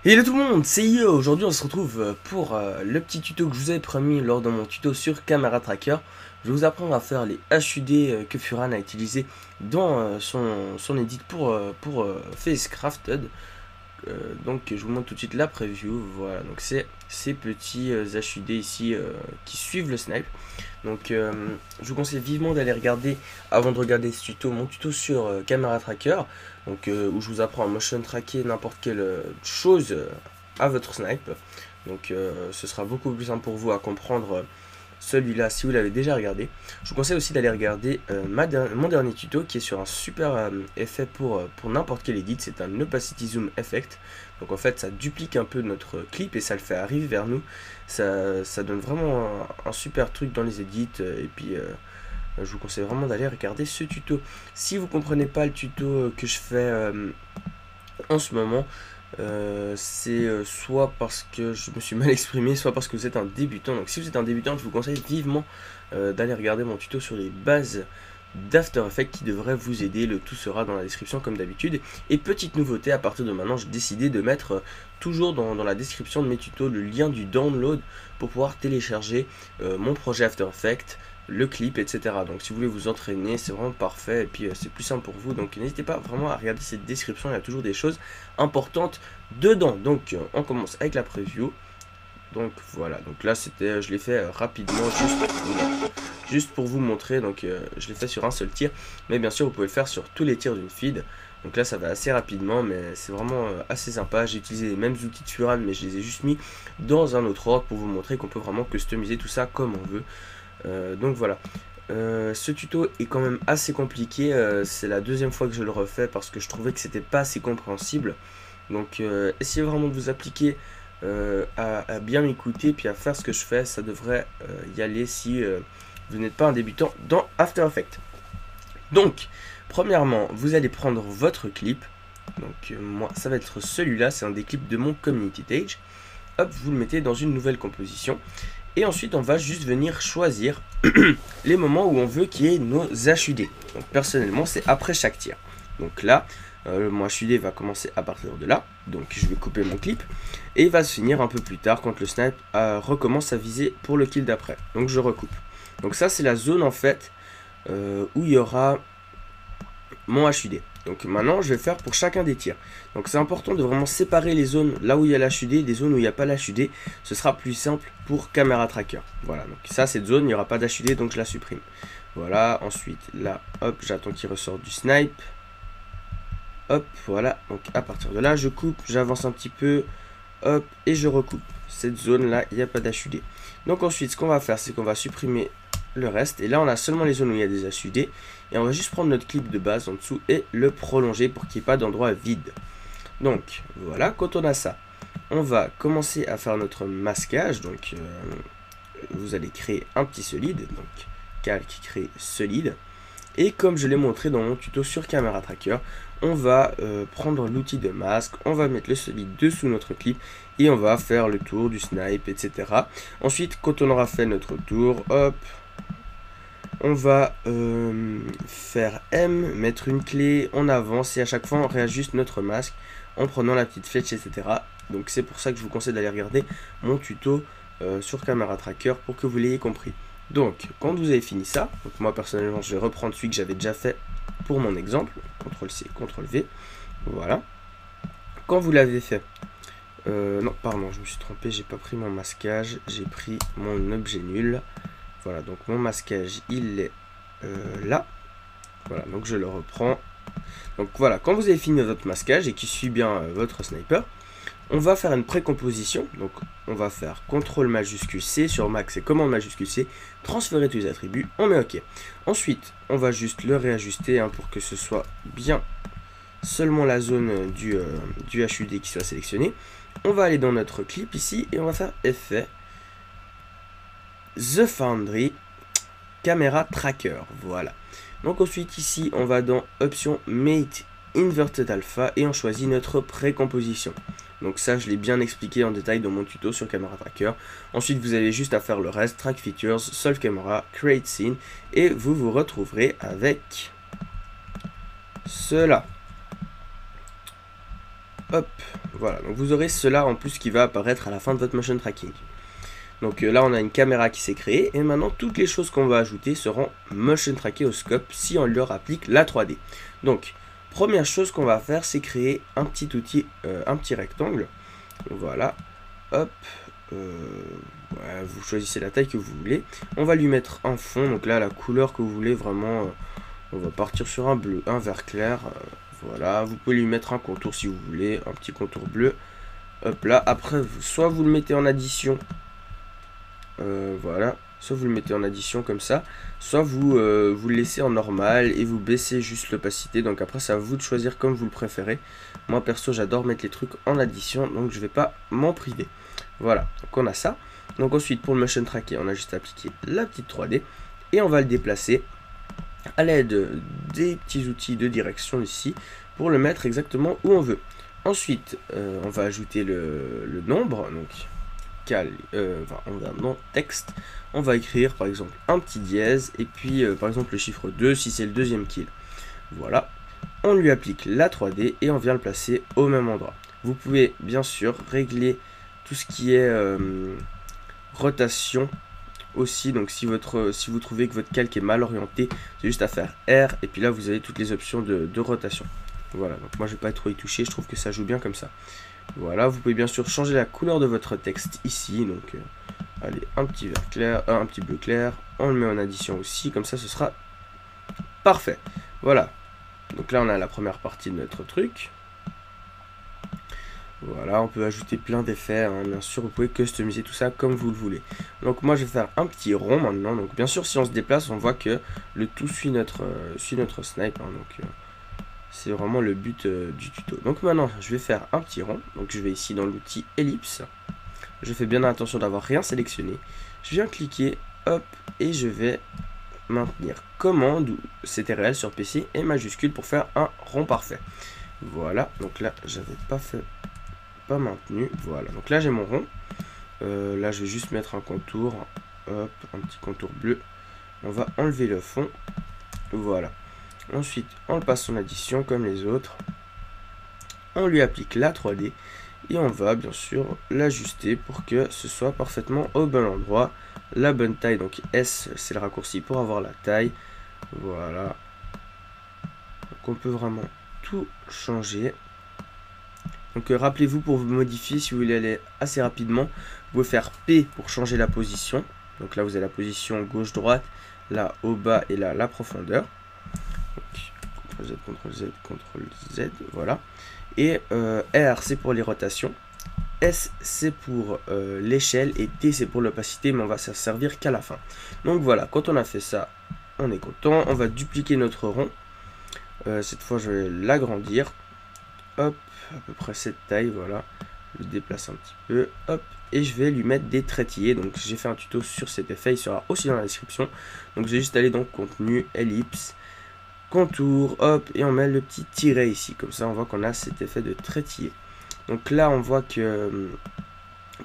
Hello tout le monde, c'est Yo. Aujourd'hui on se retrouve pour le petit tuto que je vous avais promis lors de mon tuto sur Camera Tracker. Je vais vous apprendre à faire les HUD que Furan a utilisé dans son edit pour Face Crafted. Donc je vous montre tout de suite la preview. Voilà, donc c'est ces petits HUD ici qui suivent le snipe. Donc je vous conseille vivement d'aller regarder, avant de regarder ce tuto, mon tuto sur Camera Tracker. Donc où je vous apprends à motion tracker n'importe quelle chose à votre snipe. Donc ce sera beaucoup plus simple pour vous à comprendre celui-là si vous l'avez déjà regardé. Je vous conseille aussi d'aller regarder mon dernier tuto qui est sur un super effet pour n'importe quel edit. C'est un opacity zoom effect. Donc en fait ça duplique un peu notre clip et ça le fait arriver vers nous. Ça donne vraiment un super truc dans les edits et puis je vous conseille vraiment d'aller regarder ce tuto. Si vous comprenez pas le tuto que je fais en ce moment, c'est soit parce que je me suis mal exprimé, soit parce que vous êtes un débutant. Donc si vous êtes un débutant, je vous conseille vivement d'aller regarder mon tuto sur les bases d'After Effects qui devrait vous aider. Le tout sera dans la description comme d'habitude. Et petite nouveauté, à partir de maintenant, j'ai décidé de mettre toujours dans la description de mes tutos le lien du download pour pouvoir télécharger mon projet After Effects, le clip, etc. Donc si vous voulez vous entraîner, c'est vraiment parfait et puis c'est plus simple pour vous. Donc n'hésitez pas vraiment à regarder cette description, il y a toujours des choses importantes dedans. Donc on commence avec la preview. Donc voilà, donc là c'était, je l'ai fait rapidement juste pour vous montrer. Donc je l'ai fait sur un seul tir, mais bien sûr vous pouvez le faire sur tous les tirs d'une feed. Donc là ça va assez rapidement, mais c'est vraiment assez sympa. J'ai utilisé les mêmes outils de Furan, mais je les ai juste mis dans un autre ordre pour vous montrer qu'on peut vraiment customiser tout ça comme on veut. Donc voilà, ce tuto est quand même assez compliqué, c'est la deuxième fois que je le refais parce que je trouvais que c'était pas assez compréhensible. Donc essayez vraiment de vous appliquer à bien m'écouter puis à faire ce que je fais, ça devrait y aller si vous n'êtes pas un débutant dans After Effects. Donc premièrement vous allez prendre votre clip, donc moi ça va être celui-là, c'est un des clips de mon community page. Hop, vous le mettez dans une nouvelle composition. Et ensuite, on va juste venir choisir les moments où on veut qu'il y ait nos HUD. Donc personnellement, c'est après chaque tir. Donc là, mon HUD va commencer à partir de là. Donc je vais couper mon clip. Et il va se finir un peu plus tard quand le snipe recommence à viser pour le kill d'après. Donc je recoupe. Donc ça, c'est la zone en fait où il y aura mon HUD. Donc maintenant, je vais faire pour chacun des tirs. Donc c'est important de vraiment séparer les zones là où il y a l'HUD des zones où il n'y a pas l'HUD. Ce sera plus simple pour Camera Tracker. Voilà, donc ça, cette zone, il n'y aura pas d'HUD, donc je la supprime. Voilà, ensuite, là, hop, j'attends qu'il ressorte du snipe. Hop, voilà, donc à partir de là, je coupe, j'avance un petit peu, hop, et je recoupe. Cette zone-là, il n'y a pas d'HUD. Donc ensuite, ce qu'on va faire, c'est qu'on va supprimer le reste. Et là, on a seulement les zones où il y a des HUD. Et on va juste prendre notre clip de base en dessous et le prolonger pour qu'il n'y ait pas d'endroit vide. Donc, voilà, quand on a ça, on va commencer à faire notre masquage. Donc, vous allez créer un petit solide. Donc, calque, crée solide. Et comme je l'ai montré dans mon tuto sur Camera Tracker, on va prendre l'outil de masque, on va mettre le solide dessous notre clip et on va faire le tour du snipe, etc. Ensuite, quand on aura fait notre tour, hop, on va faire M, mettre une clé, on avance et à chaque fois on réajuste notre masque en prenant la petite flèche, etc. Donc c'est pour ça que je vous conseille d'aller regarder mon tuto sur Camera Tracker pour que vous l'ayez compris. Donc quand vous avez fini ça, donc moi personnellement je vais reprendre celui que j'avais déjà fait pour mon exemple, CTRL-C, CTRL-V, voilà. Quand vous l'avez fait, non pardon, je me suis trompé, j'ai pas pris mon masquage, j'ai pris mon objet nul. Voilà, donc mon masquage, il est là. Voilà, donc je le reprends. Donc voilà, quand vous avez fini votre masquage et qui suit bien votre sniper, on va faire une précomposition. Donc on va faire CTRL majuscule C sur Mac, c'est commande majuscule C, transférer tous les attributs, on met OK. Ensuite, on va juste le réajuster pour que ce soit bien seulement la zone du HUD qui soit sélectionnée. On va aller dans notre clip ici et on va faire Effet, The Foundry, Camera Tracker, voilà. Donc ensuite ici on va dans option Mate Inverted Alpha et on choisit notre précomposition. Donc ça je l'ai bien expliqué en détail dans mon tuto sur Camera Tracker. Ensuite vous avez juste à faire le reste, Track Features, Solve Camera, Create Scene et vous vous retrouverez avec cela. Hop, voilà, donc vous aurez cela en plus qui va apparaître à la fin de votre motion tracking. Donc là on a une caméra qui s'est créée et maintenant toutes les choses qu'on va ajouter seront motion trackées au scope si on leur applique la 3D. Donc première chose qu'on va faire, c'est créer un petit outil, un petit rectangle. Voilà, hop, ouais, vous choisissez la taille que vous voulez. On va lui mettre un fond, donc là la couleur que vous voulez vraiment, on va partir sur un bleu, un vert clair. Voilà, vous pouvez lui mettre un contour si vous voulez, un petit contour bleu. Hop là, après soit vous le mettez en addition. Voilà, soit vous le mettez en addition comme ça, soit vous le laissez en normal et vous baissez juste l'opacité. Donc après c'est à vous de choisir comme vous le préférez. Moi perso j'adore mettre les trucs en addition, donc je vais pas m'en priver. Voilà, donc on a ça. Donc ensuite pour le motion tracker, on a juste appliqué la petite 3D et on va le déplacer à l'aide des petits outils de direction ici pour le mettre exactement où on veut. Ensuite on va ajouter le nombre, donc on va dans texte, on va écrire par exemple un petit dièse et puis par exemple le chiffre 2 si c'est le deuxième kill. Voilà, on lui applique la 3D et on vient le placer au même endroit. Vous pouvez bien sûr régler tout ce qui est rotation aussi, donc si vous trouvez que votre calque est mal orienté, c'est juste à faire R et puis là vous avez toutes les options de rotation. Voilà, donc moi je vais pas trop y toucher, je trouve que ça joue bien comme ça. Voilà, vous pouvez bien sûr changer la couleur de votre texte ici, donc allez, un petit vert clair, un petit bleu clair, on le met en addition aussi, comme ça ce sera parfait. Voilà, donc là on a la première partie de notre truc. Voilà, on peut ajouter plein d'effets, hein. Bien sûr vous pouvez customiser tout ça comme vous le voulez. Donc moi je vais faire un petit rond maintenant, donc bien sûr si on se déplace on voit que le tout suit notre snipe, hein, donc c'est vraiment le but du tuto. Donc maintenant je vais faire un petit rond, donc je vais ici dans l'outil ellipse, je fais bien attention d'avoir rien sélectionné, je viens cliquer, hop, et je vais maintenir commande, c'était réel sur PC, et majuscule pour faire un rond parfait. Voilà, donc là j'avais pas maintenu, voilà, donc là j'ai mon rond, là je vais juste mettre un contour, hop, un petit contour bleu, on va enlever le fond, voilà. Ensuite, on le passe en addition comme les autres. On lui applique la 3D et on va bien sûr l'ajuster pour que ce soit parfaitement au bon endroit. La bonne taille, donc S, c'est le raccourci pour avoir la taille. Voilà. Donc on peut vraiment tout changer. Donc rappelez-vous, pour vous modifier, si vous voulez aller assez rapidement, vous pouvez faire P pour changer la position. Donc là, vous avez la position gauche-droite, là au bas et là la profondeur. CTRL Z, CTRL Z, CTRL Z, voilà. Et R c'est pour les rotations, S c'est pour l'échelle et T c'est pour l'opacité, mais on va s'en servir qu'à la fin. Donc voilà, quand on a fait ça, on est content. On va dupliquer notre rond. Cette fois je vais l'agrandir. Hop, à peu près cette taille, voilà. Je le déplace un petit peu, hop, et je vais lui mettre des traitillés. Donc j'ai fait un tuto sur cet effet, il sera aussi dans la description. Donc j'ai juste allé dans contenu, ellipse, contour, hop, et on met le petit tiret ici, comme ça on voit qu'on a cet effet de traitillé. Donc là on voit que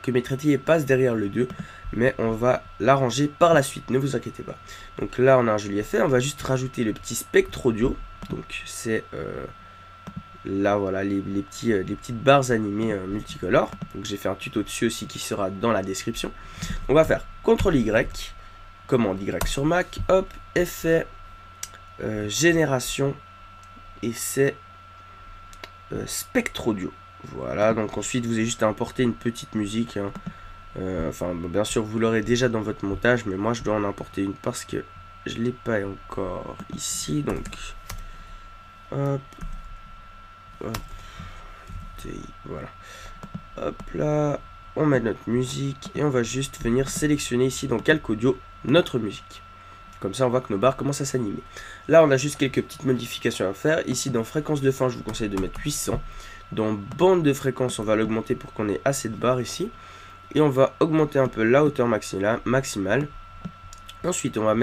mes traitillés passent derrière le 2, mais on va l'arranger par la suite, ne vous inquiétez pas. Donc là on a un joli effet, on va juste rajouter le petit spectre audio, donc c'est là voilà les petites barres animées multicolores. Donc j'ai fait un tuto dessus aussi qui sera dans la description. On va faire CTRL Y, commande Y sur Mac, hop, effet, génération, et c'est spectre audio. Voilà, donc ensuite vous avez juste à importer une petite musique, hein. Enfin bien sûr vous l'aurez déjà dans votre montage, mais moi je dois en importer une parce que je l'ai pas encore ici. Donc hop, hop, voilà, hop là, on met notre musique et on va juste venir sélectionner ici dans calque audio notre musique. Comme ça on voit que nos barres commencent à s'animer. Là on a juste quelques petites modifications à faire. Ici dans fréquence de fin je vous conseille de mettre 800. Dans bande de fréquence on va l'augmenter pour qu'on ait assez de barres ici. Et on va augmenter un peu la hauteur maximale. Ensuite on va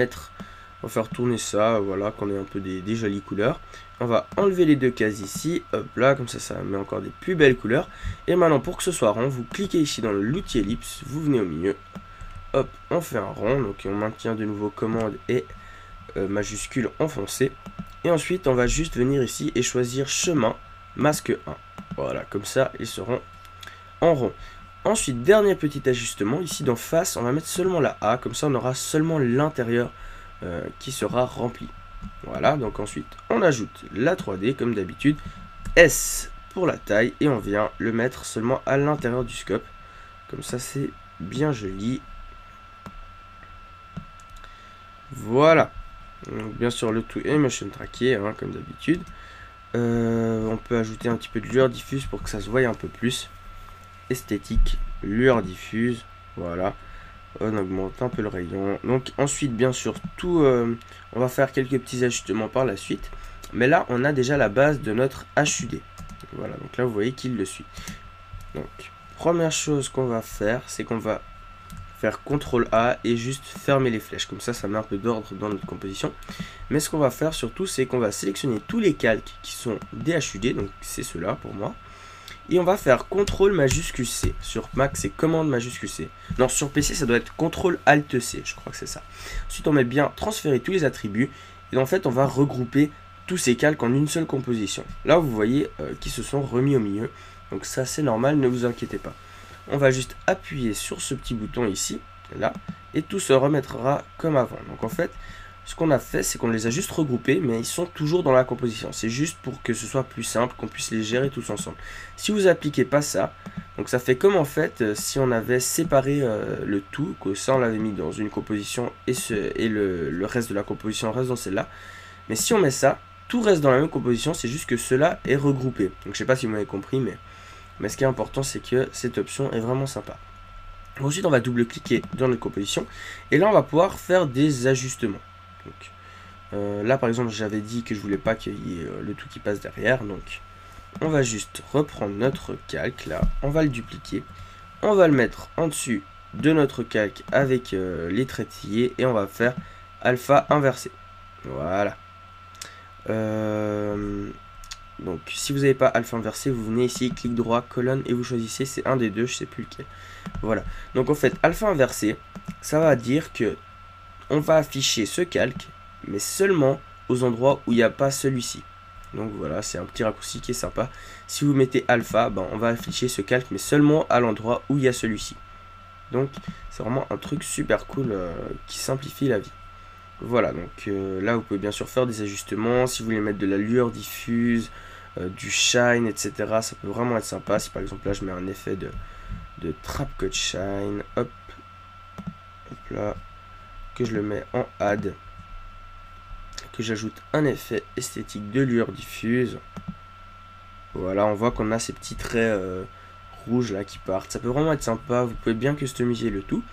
faire tourner ça, voilà, qu'on ait un peu des jolies couleurs. On va enlever les deux cases ici, hop là, comme ça met encore des plus belles couleurs. Et maintenant pour que ce soit rond, vous cliquez ici dans l'outil ellipse, vous venez au milieu. Hop, on fait un rond, donc on maintient de nouveau commande et majuscule enfoncé. Et ensuite, on va juste venir ici et choisir chemin, masque 1. Voilà, comme ça, ils seront en rond. Ensuite, dernier petit ajustement, ici d'en face, on va mettre seulement la A, comme ça on aura seulement l'intérieur qui sera rempli. Voilà, donc ensuite on ajoute la 3D comme d'habitude, S pour la taille, et on vient le mettre seulement à l'intérieur du scope. Comme ça c'est bien joli. Voilà. Donc, bien sûr le tout est motion tracké, hein, comme d'habitude. On peut ajouter un petit peu de lueur diffuse pour que ça se voie un peu plus. Esthétique, lueur diffuse, voilà. On augmente un peu le rayon. Donc ensuite bien sûr tout, on va faire quelques petits ajustements par la suite. Mais là on a déjà la base de notre HUD. Voilà, donc là vous voyez qu'il le suit. Donc première chose qu'on va faire, c'est qu'on va faire CTRL A et juste fermer les flèches. Comme ça met un peu d'ordre dans notre composition. Mais ce qu'on va faire surtout, c'est qu'on va sélectionner tous les calques qui sont des HUD. Donc c'est ceux-là pour moi. Et on va faire CTRL majuscule C. Sur Mac, c'est commande majuscule C. Non, sur PC, ça doit être CTRL Alt C. Je crois que c'est ça. Ensuite, on met bien transférer tous les attributs. Et en fait, on va regrouper tous ces calques en une seule composition. Là, vous voyez qu'ils se sont remis au milieu. Donc ça, c'est normal, ne vous inquiétez pas. On va juste appuyer sur ce petit bouton ici, là. Et tout se remettra comme avant. Donc en fait, ce qu'on a fait, c'est qu'on les a juste regroupés, mais ils sont toujours dans la composition. C'est juste pour que ce soit plus simple, qu'on puisse les gérer tous ensemble. Si vous appliquez pas ça, donc ça fait comme en fait si on avait séparé le tout, que ça on l'avait mis dans une composition et le reste de la composition reste dans celle-là. Mais si on met ça, tout reste dans la même composition, c'est juste que cela est regroupé. Donc je sais pas si vous m'avez compris, mais ce qui est important, c'est que cette option est vraiment sympa. Ensuite, on va double-cliquer dans notre composition, et là on va pouvoir faire des ajustements. Donc, là par exemple j'avais dit que je voulais pas qu'il y ait le tout qui passe derrière, donc on va juste reprendre notre calque là, on va le dupliquer, on va le mettre en dessus de notre calque avec les traits tillés et on va faire alpha inversé. Voilà. Donc si vous n'avez pas alpha inversé, vous venez ici, clic droit, colonne et vous choisissez, c'est un des deux, je sais plus lequel. Voilà. Donc en fait alpha inversé, ça va dire que on va afficher ce calque, mais seulement aux endroits où il n'y a pas celui-ci. Donc voilà, c'est un petit raccourci qui est sympa. Si vous mettez alpha, on va afficher ce calque, mais seulement à l'endroit où il y a celui-ci. Donc c'est vraiment un truc super cool qui simplifie la vie. Voilà, donc là vous pouvez bien sûr faire des ajustements. Si vous voulez mettre de la lueur diffuse, du shine, etc. Ça peut vraiment être sympa. Si par exemple là je mets un effet de trap cut shine, hop là, que je le mets en add, que j'ajoute un effet esthétique de lueur diffuse. Voilà, on voit qu'on a ces petits traits rouges là qui partent. Ça peut vraiment être sympa, vous pouvez bien customiser le tout.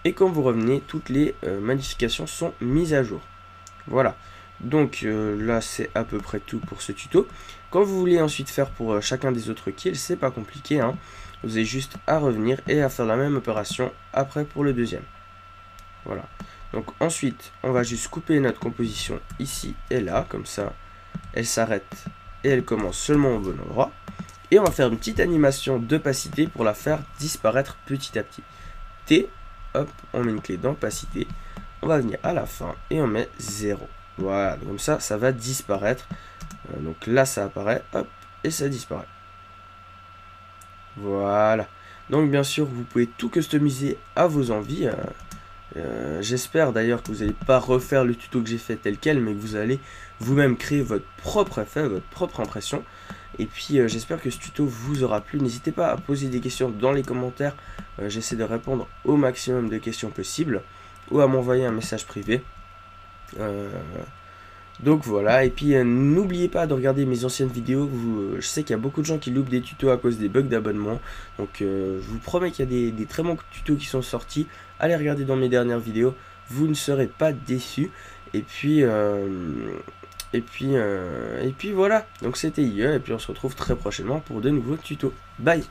Et quand vous revenez, toutes les modifications sont mises à jour. Voilà, donc là c'est à peu près tout pour ce tuto. Quand vous voulez ensuite faire pour chacun des autres kills, c'est pas compliqué, hein. Vous avez juste à revenir et à faire la même opération après pour le deuxième. Voilà. Donc ensuite, on va juste couper notre composition ici et là, comme ça, elle s'arrête et elle commence seulement au bon endroit. Et on va faire une petite animation d'opacité pour la faire disparaître petit à petit. T, hop, on met une clé d'opacité, on va venir à la fin et on met 0. Voilà, comme ça, ça va disparaître. Donc là, ça apparaît, hop, et ça disparaît. Voilà. Donc bien sûr, vous pouvez tout customiser à vos envies. J'espère d'ailleurs que vous n'allez pas refaire le tuto que j'ai fait tel quel, mais que vous allez vous-même créer votre propre effet, votre propre impression. Et puis j'espère que ce tuto vous aura plu. N'hésitez pas à poser des questions dans les commentaires. J'essaie de répondre au maximum de questions possibles, ou à m'envoyer un message privé. Donc voilà, et puis n'oubliez pas de regarder mes anciennes vidéos. Je sais qu'il y a beaucoup de gens qui loupent des tutos à cause des bugs d'abonnement. Donc je vous promets qu'il y a des très bons tutos qui sont sortis. Allez regarder dans mes dernières vidéos, vous ne serez pas déçus. Et puis voilà, donc c'était IE, et puis on se retrouve très prochainement pour de nouveaux tutos. Bye!